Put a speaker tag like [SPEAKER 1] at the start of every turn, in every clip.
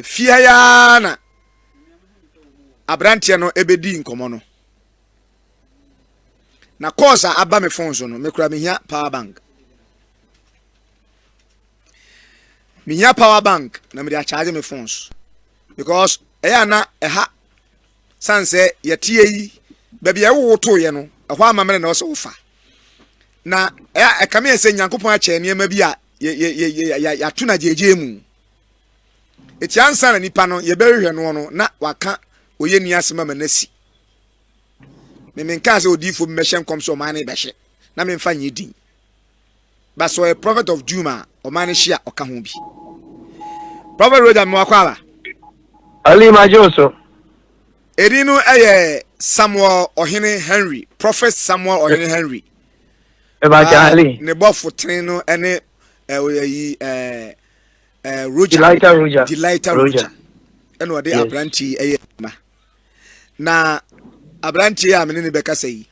[SPEAKER 1] Fia ya na abrantie no ebedi nkomo no. Na kosa aba me phone so no me kura me hia power bank. Me hia power bank na me dey charge me phones because na eha sanse yetie yi ba bia wo to ye no ehwa amamere na o se wo fa na kame ese nyankopon a che niam bi a ya to na jeje mu eti ansa na nipa no ye behwe no na waka oye ni asema manasi me menka se odifo mmehye nkom so man na behye na me mfa nyedin but so a prophet of Juma o man hia oka ho bi prophet Roger me wakwala
[SPEAKER 2] Ali Majoso
[SPEAKER 1] Erinu Samuel Ohene Henry Prophet Samuel Ohene Henry
[SPEAKER 2] Ali
[SPEAKER 1] ne bofo treno ene
[SPEAKER 2] Roger
[SPEAKER 1] Delighter Roger ene ode abranti ma na abranti a menene beka sei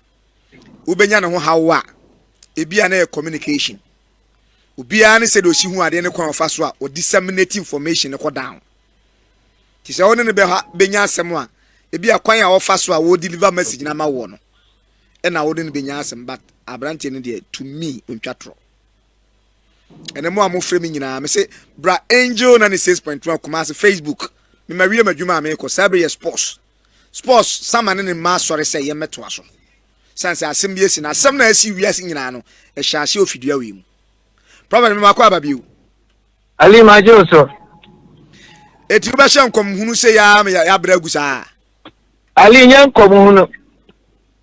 [SPEAKER 1] ubenya ne ho hawa ebia na communication ubia ne se do si hu ade ne kwan fa so a o disseminate information ne ko down ti se woni ne benya asem a ebia kwan a ofa so a wo deliver message na ma wo no e na wo ne benya asem but abranti ne de to me ontwatro ene mo amofre mi nyina me se bra angel na ne 6.1 kuma se Facebook me ma wie madwuma me ko sabre sports samane ne ma sore se ye meto aso sanse asem bi esi na asem na asi wiase nyina no e hyase ofidua wi mu problem me makwa babiu
[SPEAKER 2] Ali Majoso
[SPEAKER 1] eti u be hye nkom hunu se ya bra gusa
[SPEAKER 2] Ali nyankom hunu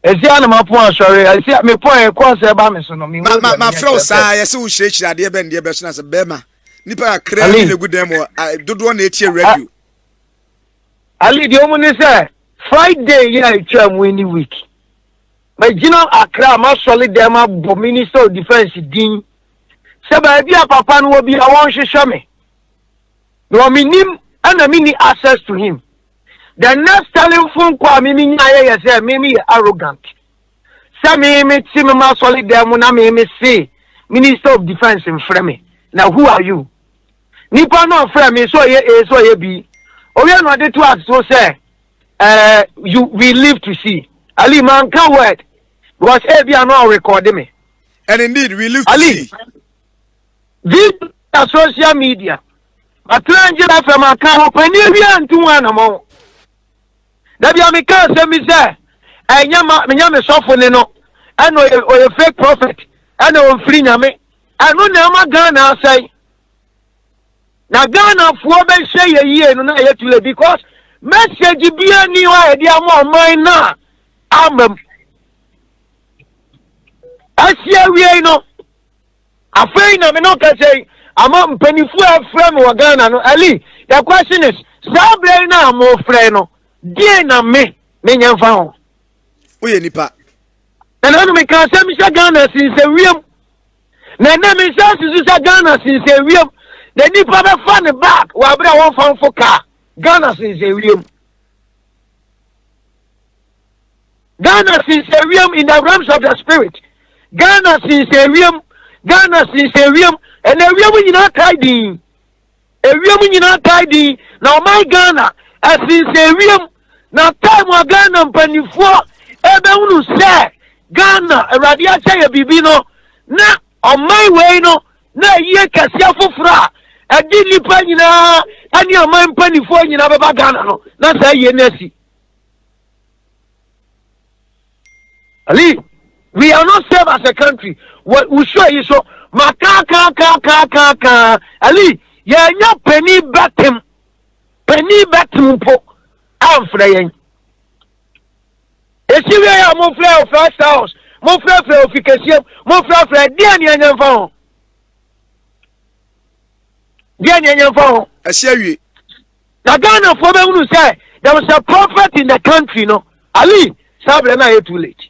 [SPEAKER 2] esi ana mapo asore esi me po e ko se ba me so no
[SPEAKER 1] ma flow sa ye se u hyirechira de be ndie be so na se be ma nipa akra ni ne gudem dodo na etie radio
[SPEAKER 2] Ali di omu ni se Friday ya itwa mu any week Majina Accra ma solid dem abo Minister of Defense din se ba bia papa no obi a won hwehwe me no minim ana mini access to him the next telephone call me nya say me arrogant say me ti me ma solid dem na me say Minister of Defense in frame now who are you nipa no frame me so ye bi o we no dey to us so say we live to see Ali man can word because every no record me
[SPEAKER 1] and indeed we live to
[SPEAKER 2] Ali,
[SPEAKER 1] see
[SPEAKER 2] this social media Atlanta from account open here to one among that be am can say me say nyama sofo ne no and o fake prophet and o free nyame and no na Ghana say na Ghana fo be share ye no na ye tule because message bi ani wa e dia mo man na amam asia wie no afei na me no ka say ama mpanifu afra me wa Ghana no Ali the question is sabre na mo frɛ no die na me nyamfa ho
[SPEAKER 1] oye nipa
[SPEAKER 2] na no me ka say me Ghana since wiem na me say Ghana since wiem the nipa be fa ne back wa bra won fan fo car Ghana since wiem Ghana since wiem in the realms of the spirit Ghana since wiem and the wiem nyina kaidi nyina kaidi now my Ghana as since wiem na time wa Ghana mpanifo ebe unu say Ghana radia say bibi no na on my way no na ye kasia fofora adi nipa nyina ani on my mpanifo nyina baba Ghana no na say ye nasi Ali, we are not safe as a country. What we show you so maka Ali, ya nya penny batem po amfreyen. Esi we ya mo frɛ first house, mo frɛ offication, mo frɛ dia ni anyamfa ho. Dia ni anyamfa ho.
[SPEAKER 1] Asiawie.
[SPEAKER 2] Na Ghana for be unu say there was a prophet in the country no. Ali, sabre na too late.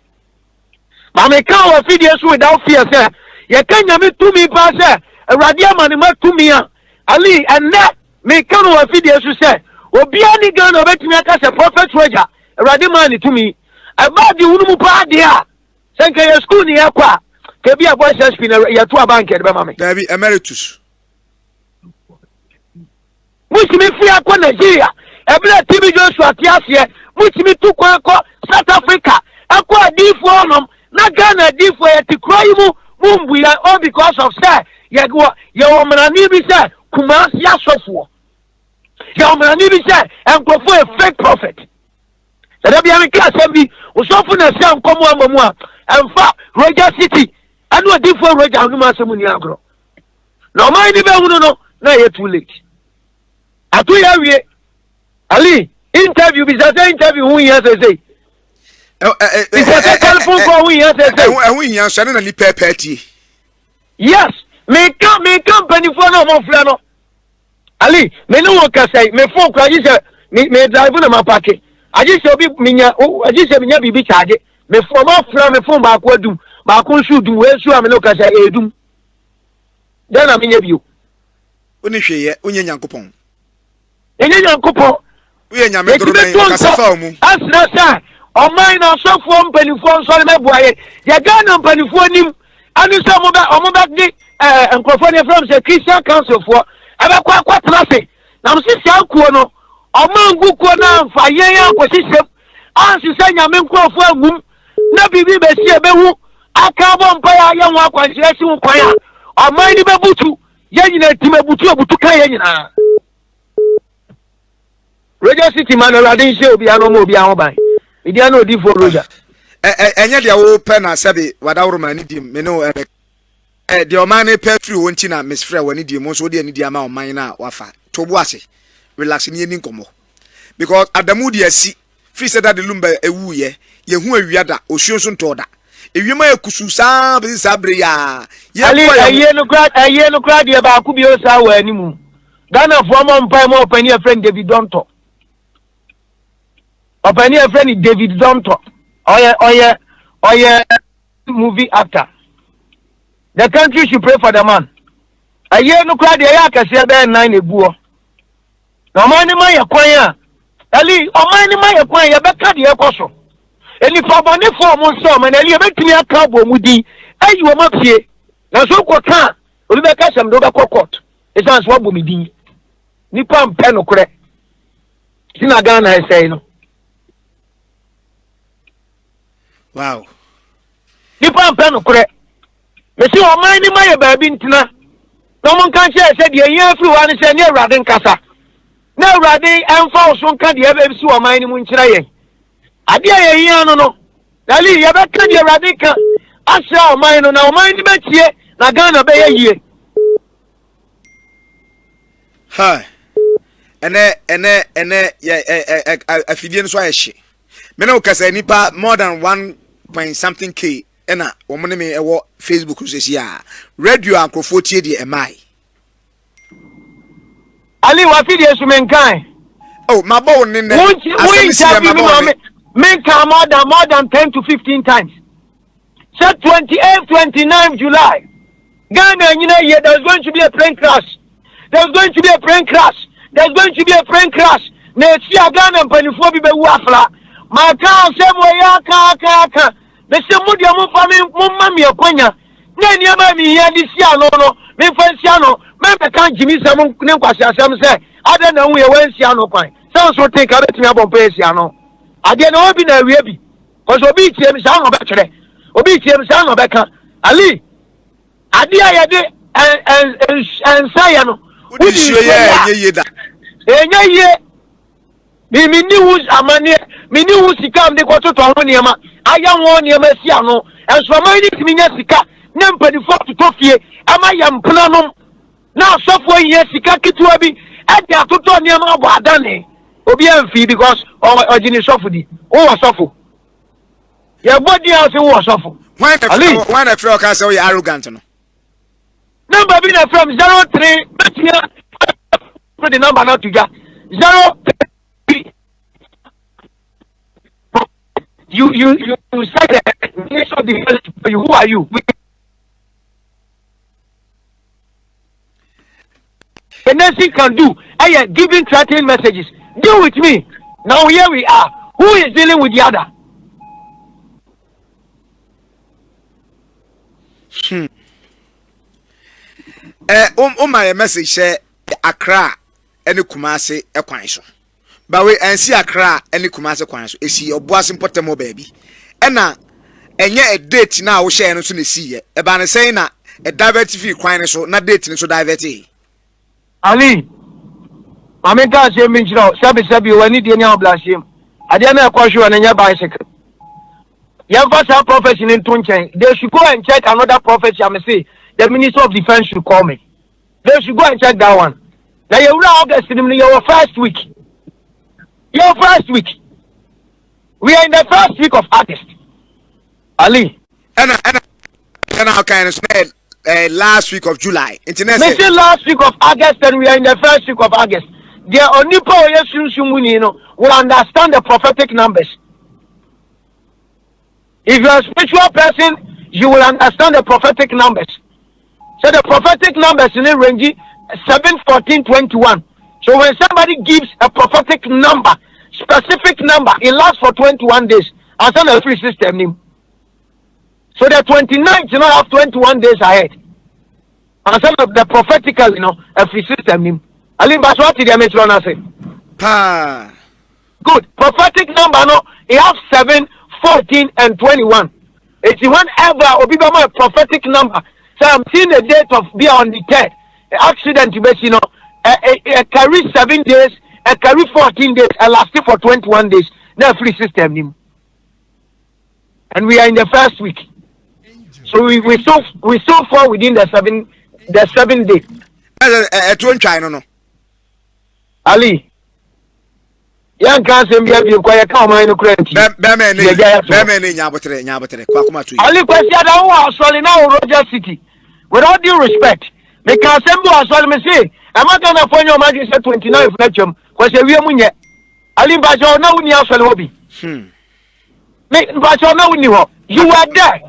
[SPEAKER 2] Mama can of videos without fear, sir. You can me to me, passer, a radiaman to me. Ali, and that may come of videos, sir. Or be any gun of it, make us a prophet treasure, a radiaman to me. About the Unumu Padia. Thank you, school near Qua. Can be a voice has been a bank at Mamma.
[SPEAKER 1] There be emeritus.
[SPEAKER 2] Muchimi free akwa Nigeria. Ebile TV Joshua tiasie. Muchimi tu kwa South Africa. Akwa difo onom. Na Ghana difo yeti kroyimu mumbu ya all because of say. Ya wamrani bi say Kumasi ya sofuo. Ya wamrani bi say enkofo a fake prophet. Edabi amika sembi usofu na say nkomo amamu a emfa Roger City. Anu difo Roger anuma asemu ni agro. Na omai ni be hunu no na ye too late. Atu ya wie Ali interview bi say interview hu yan say telephone call hu yan say
[SPEAKER 1] hu yan so na ni pepeti.
[SPEAKER 2] Yes, me company for no mo fla no. Ali, me no wo ka say me phone call you say me drive na ma park. Aji say obi minya bibi charge. Me phone ma fla me phone ba ko adum. Ba ko shoot dum we su am no ka say edum. Den na minya bio.
[SPEAKER 1] Oni hweye onye nyankopon.
[SPEAKER 2] Enye nyankopon.
[SPEAKER 1] Uye nyame doro ben kasafa omu.
[SPEAKER 2] Asra sa o man na so fo mpanifo so le mebuaye. Ya ga na mpanifo nim anu say omo di enkrofo ne from say Christian Council for abakwa kwatrase na msisi akuo no omangu kuo na mfa yen akosisem ansi say nyame nkrofo agum na bibi be sie behu akabo mpa ya yen wa kwanhyira si kwan a oman ni bebutu yen nyina timabutu kan yen nyina Roger City man already say obi ano mo obi an ban idi ano odi for Roger
[SPEAKER 1] enye dia wo pe na sabe wadawro ma ni dim me no the oman pay free wonti na Miss Frey wani dim so de ani dia ma oman na wafa tobo ase relax ni eni nkomo because adamu dia si free said that the lumba ewu ye hu awiada osuo nto da ewima ekusu sa be sabre ya ye
[SPEAKER 2] aye no grad ye ba ku bi o sa wa animu Ghana for mo mpa mo opani a friend David Donto opani a friend David Donto oye movie actor. The country should pray for the man. A year no crowd ya ka se be 9 ebuo. No man ni man yakwan ya. Ali o man ni man yakwan ya be ka de ekoso. Eni fa bone for mo so man ali e betimi aka bo mu di. Ayi wo mapie. Na so ko kan obi be ka sem do be court. E sans wo bo mi di. Nipa mpe no kure. Sina Ghana e say no.
[SPEAKER 1] Wow.
[SPEAKER 2] Nipa mpe no kure. Me si o man ni man ya ba bi ntina. No mon kan say de yan firi wa ni say ne Awurade nkasa. Na Awurade emfa o so nka de e ba bi si o man ni mu nkira yen. Ade a yan no. Dali ye be ka de Awurade ka. Asha o man no na o man ni be tie na Ghana be yie.
[SPEAKER 1] Ha. Ene afidie nso ayehye. Me na ukasa nipa more than 1 point something k ena omone me ewo Facebook sesi a radio akrofo tie de emai
[SPEAKER 2] Ali wa fidie su menkan
[SPEAKER 1] oh mabo ne ne
[SPEAKER 2] men come more than 10 to 15 times. So 28 29 July Ghana nyina there's going to be a plane crash. There's going to be a plane crash. There's going to be a plane crash. Na si Ghana mpanifo bi be wu afla. Ma ka se mo ya ka me se mu dia mo fa me ma me akwanya. Na ni ma mi ya di si ano no. Me fa si ano. Me be kan jimi se mo ne kwasi asem se. Ade na hu ye wan si ano kwan. Se so think abetimi abompa si ano. Ade na obi na awie bi. Cause obi tie mi sa no be kire. Obi tie mi sa no be kan. Ali. Ade ya de en say no.
[SPEAKER 1] Udi sure ye da.
[SPEAKER 2] Enye ye. Mi ni hu amane, mi ni hu sika am de ko to ho niema. Aya won niema si ano. Enso ma ni timi nya sika. Ne mpanifo to fie. Ama ya mpna nom. Na sofo ye sika kitwa bi. E de atoto niema abo adane. Obi amfi because ojini sofo di. O wa sofo. Ye body house wo sofo.
[SPEAKER 1] When the free can say you arrogant no.
[SPEAKER 2] Number be from 03 put the number not to get 03. You say that who are you? The next thing can do, I am giving threatening messages. Deal with me. Now here we are. Who is dealing with the other?
[SPEAKER 1] My message say Accra ene Kumase ekwan so ba we ensi Accra ene Kumase kwan so esi Oboase mpotemo baabi ena enye a date na wo share no so na siye e ba ne say na a divert fee kwan so na date no so divert
[SPEAKER 2] Ali Mameka se minchiro sabi wani de nya oblashim ade na kwasho na nya bicycle Yamfasa prophecy in Tunchen. They should go and check another prophecy. I may say the Minister of Defense should call me. They should go and check that one. Now you will August in your first week. Your first week. We are in the first week of August. Ali.
[SPEAKER 1] And how can I say last week of July?
[SPEAKER 2] Maybe last week of August, and we are in the first week of August. The only people will understand the prophetic numbers. If you are a spiritual person, you will understand the prophetic numbers. So the prophetic numbers in the range 7, 14, 21. So when somebody gives a prophetic number, specific number, it lasts for 21 days. And send a free system name. So the 29th, you know, have 21 days ahead. And send the prophetical, a free system name. Ali Baswati, the Metron say. Good. Prophetic number, no, it have 7, 14 and 21. It's whenever Obibama a prophetic number. So I'm seeing the date of be on the 3rd. Accident, carry 7 days, carry 14 days, and lasting for 21 days. No free system. And we are in the first week. So we so far within the 7 days.
[SPEAKER 1] No.
[SPEAKER 2] Ali. Young cancer be a quiet come no credit.
[SPEAKER 1] Nyabotre
[SPEAKER 2] Ali question that now Roger City. With all due respect, they can assemble as well me say, I'm not gonna find your margin set 29 fletchum, because we are munye. Ali Bajo now we are Salobi. Make Bajo now we you were there.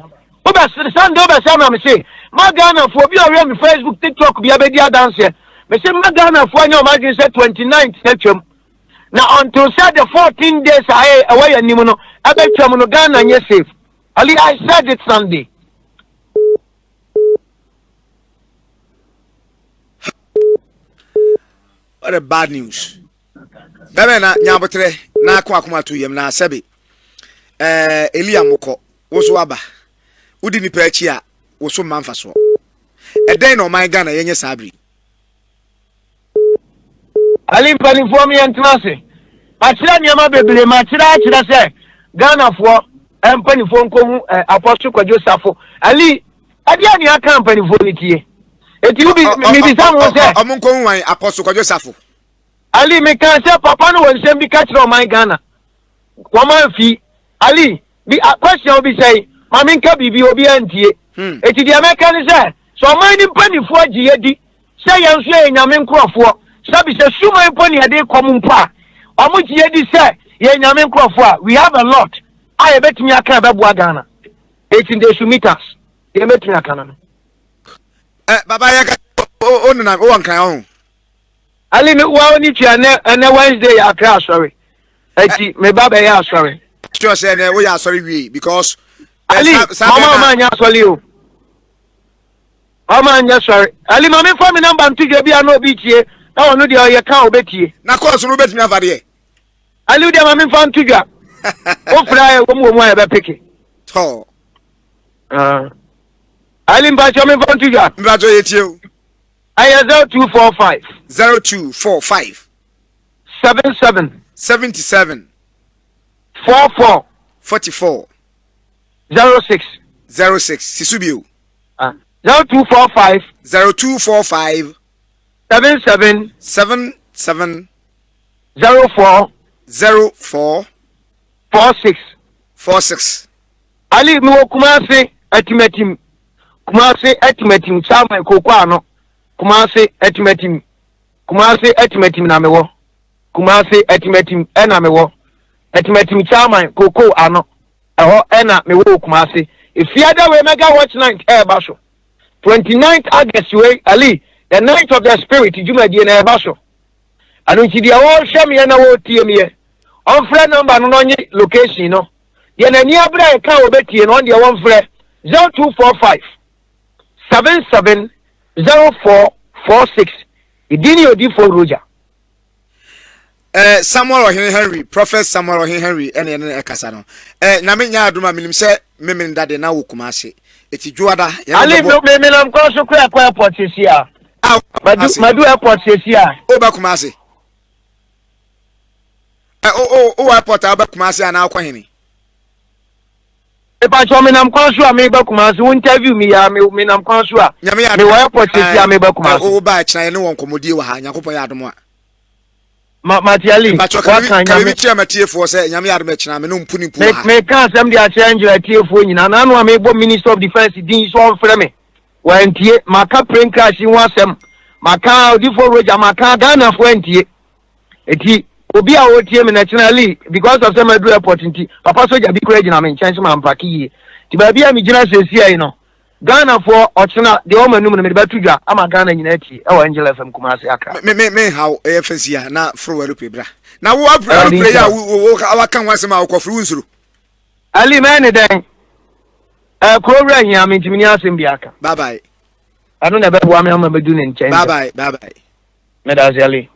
[SPEAKER 2] Oba stand over some me say, Magana for be on Facebook, TikTok, be a media dancer. Me say Magana for your margin set 29 fletchum. Now until said the 14 days away and Nimono, I bet you Ghana and you're safe. Ali, I said it Sunday.
[SPEAKER 1] What a bad news. Bebe na nyabotre na akwa to yem na sebe. Elia Moko woso aba. Udi ni pechi a woso manfa so. Eden no man Ghana yenye sabri.
[SPEAKER 2] Ali pani for me entrance. Machira nyama bebre machira se Ghana for empani for nko apostle Kwajo Safo. Ali ade ani aka empani for nitie. Eti ubi mi bi sam wo se
[SPEAKER 1] omunko wan apostle Kwajo Safo.
[SPEAKER 2] Ali me kan se papa no won sem bi ka kire o man Ghana. Wo man fi Ali bi question obi say mami nka bibi obi antie. Eti dia me kan se so man ni pani for agiye di se yenso e nyame nkrofo. Sabi se suma mponi ade komumpa. Omuji yedi say ye nyame nkrofo a we have a lot. I betimi aka bebo Ghana. 18 days to meet us. Ye betimi aka na.
[SPEAKER 1] Baba ya onuna o wankan ho.
[SPEAKER 2] Ali me wa oni tua na Wednesday ya Crash sorry. Eti me baba ya sorry.
[SPEAKER 1] Sure say na we ya sorry we because
[SPEAKER 2] Ali mama anya sorry o. Mama anya sorry. Ali mama for me number ntuje bia na obi tie. Na onu de ye kan obetie.
[SPEAKER 1] Na course no betimi avade.
[SPEAKER 2] Ali de mama fa ntuje. O fry wo mu ya be peke.
[SPEAKER 1] To.
[SPEAKER 2] Ali mbacho me fa ntuje.
[SPEAKER 1] Mbacho yetie o.
[SPEAKER 2] Aya 0245
[SPEAKER 1] 0245
[SPEAKER 2] 77
[SPEAKER 1] 44
[SPEAKER 2] 06
[SPEAKER 1] Sisubio
[SPEAKER 2] 0245
[SPEAKER 1] 77 04 46
[SPEAKER 2] Ali mi Kumasi etimetim sama kokwa no Kumasi etimetim na mewo Kumasi etimetim ena mewo etimetim chama koko ano eho ena mewo Kumasi if you other way mega watch night basho 29th August way Ali the night of the spirit juma die na basho anu ti dia wo hwe me na wo tie me on frɛ number no onye location no ye na ni abra e ka obetie no on dia won frɛ 0245 77 0446 idini odi for Roger
[SPEAKER 1] Samuel Ohin Henry, Prophet Samuel Ohin Henry, ene ekasa no. Na me nya aduma minim se me ndade na wo Kumase. Eti juada ya
[SPEAKER 2] Ali me nam ko so kwa airport sesia. Madu airport sesia.
[SPEAKER 1] Oba Kumase. O airport aba Kumase ana akwa hini.
[SPEAKER 2] E pa so me nam ko so me ba Kumase won interview me ya me nam ko so a. Me wa airport sesia me ba Kumase.
[SPEAKER 1] O ba china ne won komodie wa ha Yakobon ya adom a.
[SPEAKER 2] Matiali
[SPEAKER 1] kan mi tia matiefo se nyame yadom akina me no mpuni mpu ha
[SPEAKER 2] me kan sem dia change atiefo nyina na no me bo Minister of Defense din so on frɛ me wa ntie maka prank Crash ho asɛm maka Obofour Roger maka Ghana fo ntie eti obi a wotie me nationally because of some adu airport nti papa soja bi kura gina me nkyɛn so ma mpaki yi ti ba bia me gina sesi ai no Ghana for ochina de o manum no me ba tudwa ama Ghana nyina ati e wa Angel FM Kumase aka
[SPEAKER 1] me how efesia na fro walu pebra na wo abra player wo kan wasem a wo fru nsuru
[SPEAKER 2] Ali me den kobra hia me ntimi ni asem bi aka
[SPEAKER 1] bye bye
[SPEAKER 2] anu na be bo ame ama bedu ne nkyɛn
[SPEAKER 1] bye bye
[SPEAKER 2] me da Ali